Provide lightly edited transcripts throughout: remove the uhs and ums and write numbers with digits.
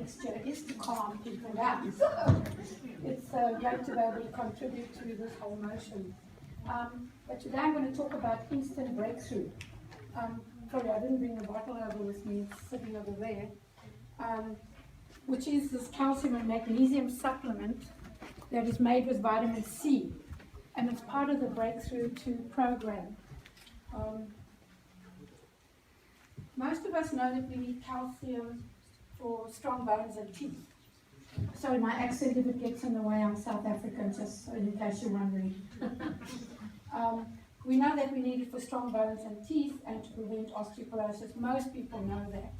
mixture is to calm people down. So it's great to be able to contribute to this whole motion. But today I'm going to talk about instant breakthrough. Sorry, I didn't bring the bottle over with me, it's sitting over there. Which is this calcium and magnesium supplement that is made with vitamin C. And it's part of the Breakthrough 2 program. Most of us know that we need calcium for strong bones and teeth. Sorry, my accent, if it gets in the way, I'm South African, just in case you're wondering. We know that we need it for strong bones and teeth and to prevent osteoporosis. Most people know that.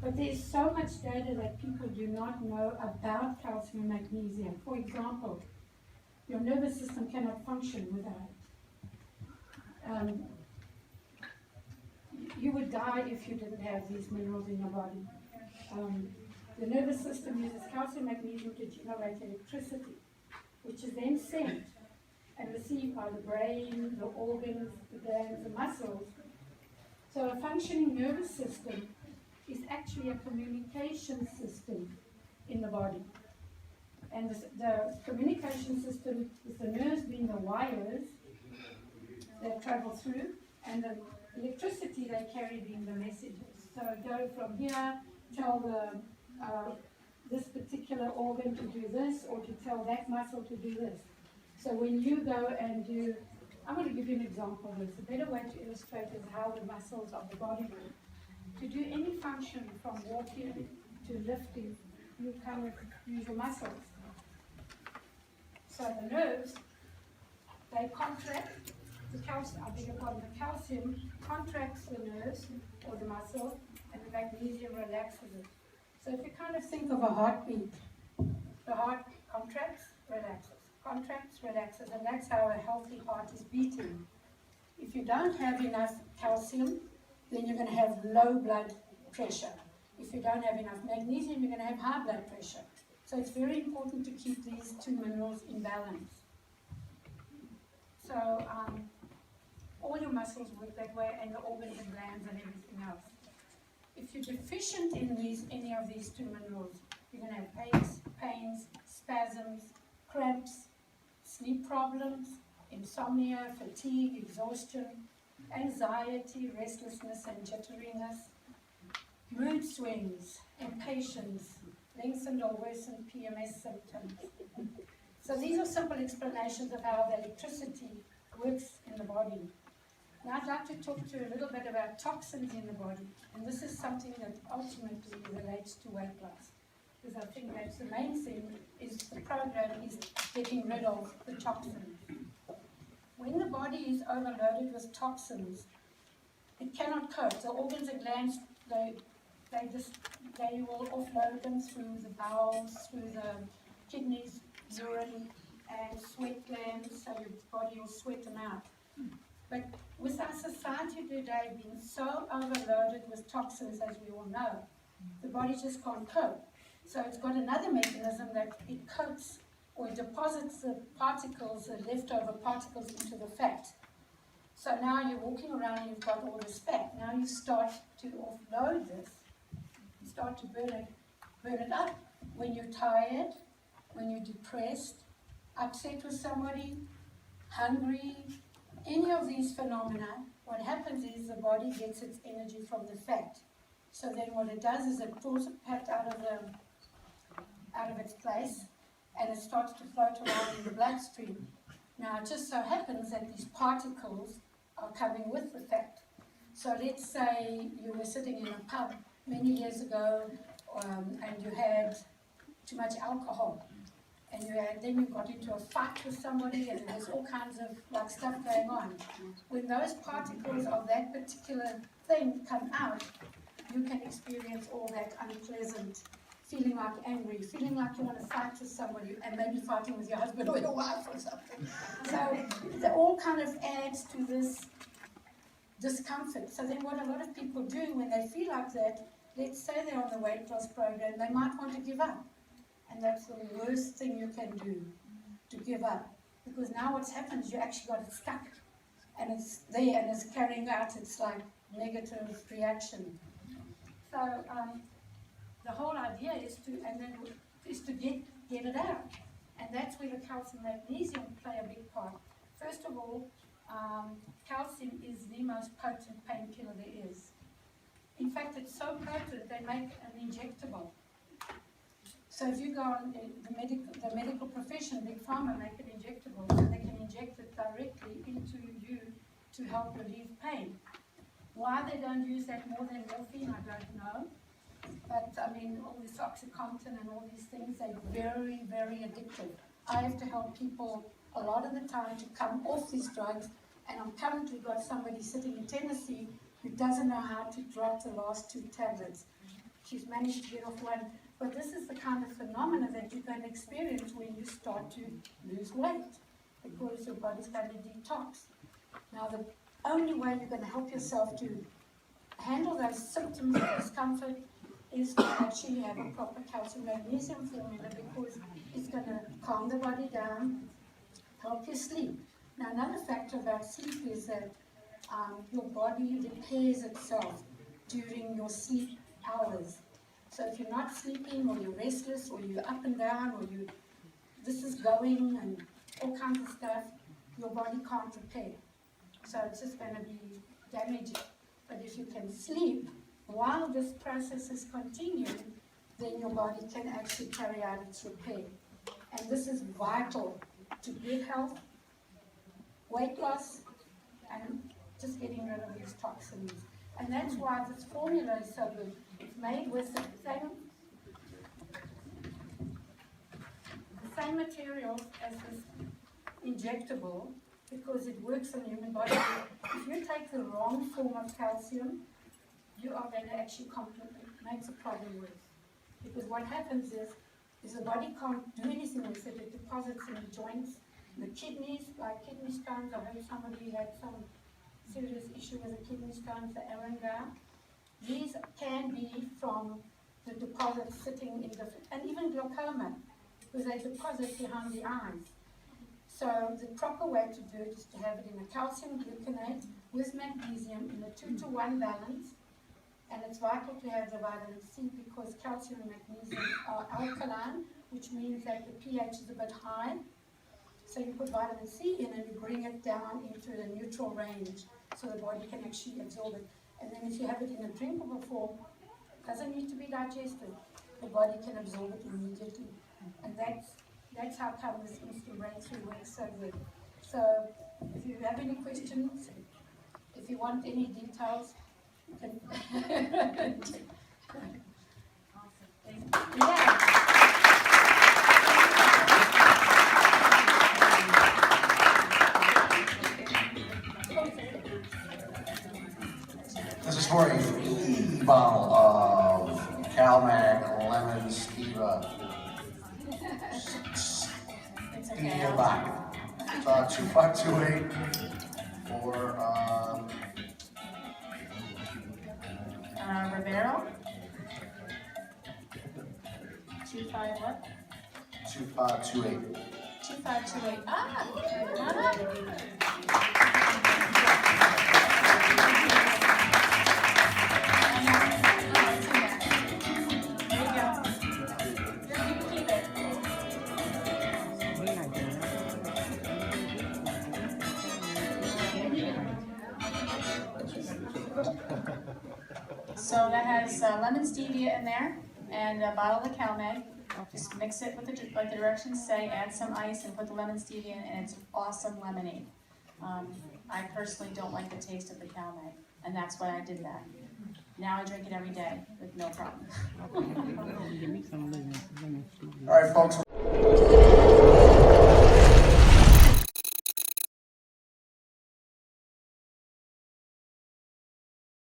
But there's so much data that people do not know about calcium and magnesium. For example, your nervous system cannot function without it. You would die if you didn't have these minerals in your body. The nervous system uses calcium and magnesium to generate electricity, which is then sent and received by the brain, the organs, the glands, the muscles. So a functioning nervous system is actually a communication system in the body. And the communication system is the nerves being the wires that travel through, and the electricity they carry being the messages. So go from here, tell this particular organ to do this, or to tell that muscle to do this. So when you go and do, I'm going to give you an example of this. A better way to illustrate is how the muscles of the body work. To do any function from walking to lifting, you kind of use your muscles. So the nerves, they contract, the calcium contracts the nerves or the muscle, and the magnesium relaxes it. So if you kind of think of a heartbeat, the heart contracts, relaxes, and that's how a healthy heart is beating. If you don't have enough calcium, then you're going to have low blood pressure. If you don't have enough magnesium, you're going to have high blood pressure. So it's very important to keep these two minerals in balance. So all your muscles work that way, and the organs and glands and everything else. If you're deficient in any of these two minerals, you're going to have aches, pains, spasms, cramps, sleep problems, insomnia, fatigue, exhaustion, anxiety, restlessness and jitteriness, mood swings, impatience, lengthened or worsened PMS symptoms. So these are simple explanations of how the electricity works in the body. Now I'd like to talk to you a little bit about toxins in the body, and this is something that ultimately relates to weight loss, because I think that's the main thing, is the program is getting rid of the toxins. When the body is overloaded with toxins, it cannot cope. The organs and glands, they will offload them through the bowels, through the kidneys, urine, and sweat glands, so your body will sweat them out. But with our society today being so overloaded with toxins, as we all know, the body just can't cope. So it's got another mechanism that it coats or deposits the particles, the leftover particles, into the fat. So now you're walking around and you've got all this fat. Now you start to offload this. You start to burn it up when you're tired, when you're depressed, upset with somebody, hungry, any of these phenomena. What happens is the body gets its energy from the fat. So then what it does is it pulls the fat out of its place, and it starts to float around in the bloodstream. Now it just so happens that these particles are coming with the fat. So let's say you were sitting in a pub many years ago, and you had too much alcohol, and then you got into a fight with somebody, and there was all kinds of stuff going on. When those particles of that particular thing come out, you can experience all that unpleasant, feeling like angry, feeling like you want to fight with somebody, and maybe fighting with your husband or your wife or something. So that all kind of adds to this discomfort. So then what a lot of people do when they feel like that, let's say they're on the weight loss program, they might want to give up. And that's the worst thing you can do, to give up. Because now what's happened is you actually got it stuck. And it's there and it's carrying out its negative reaction. So the whole idea is to get it out. And that's where the calcium magnesium play a big part. First of all, calcium is the most potent painkiller there is. In fact, it's so potent they make an injectable. So if you go on the medical profession, Big Pharma make an injectable, so they can inject it directly into you to help relieve pain. Why they don't use that more than morphine, I don't know. But I mean, all this OxyContin and all these things, they're very, very addictive. I have to help people a lot of the time to come off these drugs, and I'm currently got somebody sitting in Tennessee who doesn't know how to drop the last 2 tablets. She's managed to get off one. But this is the kind of phenomena that you're going to experience when you start to lose weight, because your body's going to detox. Now, the only way you're going to help yourself to handle those symptoms of discomfort is to actually have a proper calcium magnesium formula, because it's going to calm the body down, help you sleep. Now, another factor about sleep is that your body repairs itself during your sleep hours. So if you're not sleeping, or you're restless, or you're up and down, or this is going and all kinds of stuff, your body can't repair. So it's just going to be damaging. But if you can sleep while this process is continuing, then your body can actually carry out its repair. And this is vital to good health, weight loss, and just getting rid of these toxins. And that's why this formula is so good. It's made with the same materials as this injectable, because it works on the human body. If you take the wrong form of calcium, you are going to actually make the problem worse. Because what happens is the body can't do anything with it. It deposits in the joints, the kidneys, like kidney stones. I heard somebody had some serious issue with the kidney stones, the Aranga. These can be from the deposits sitting in and even glaucoma, because they deposit behind the eyes. So the proper way to do it is to have it in a calcium gluconate with magnesium in a 2-to-1 balance. And it's vital to have the vitamin C, because calcium and magnesium are alkaline, which means that the pH is a bit high. So you put vitamin C in and you bring it down into the neutral range so the body can actually absorb it. And then if you have it in a drinkable form, it doesn't need to be digested. The body can absorb it immediately. And that's how come this instant breakthrough works so good. So if you have any questions, if you want any details, you can yeah. This is for a free bottle of CalMag Lemon Stevia. Stevia vodka. It's 2528 for Rivero. 25 what? 2528. 2528. Ah! There you go. You can keep it. So that has lemon stevia in there and a bottle of CalMag. Just mix it with like the directions say, add some ice and put the lemon stevia in, and it's awesome lemonade. I personally don't like the taste of the CalMag, and that's why I did that. Now I drink it every day with no problem. All right, folks.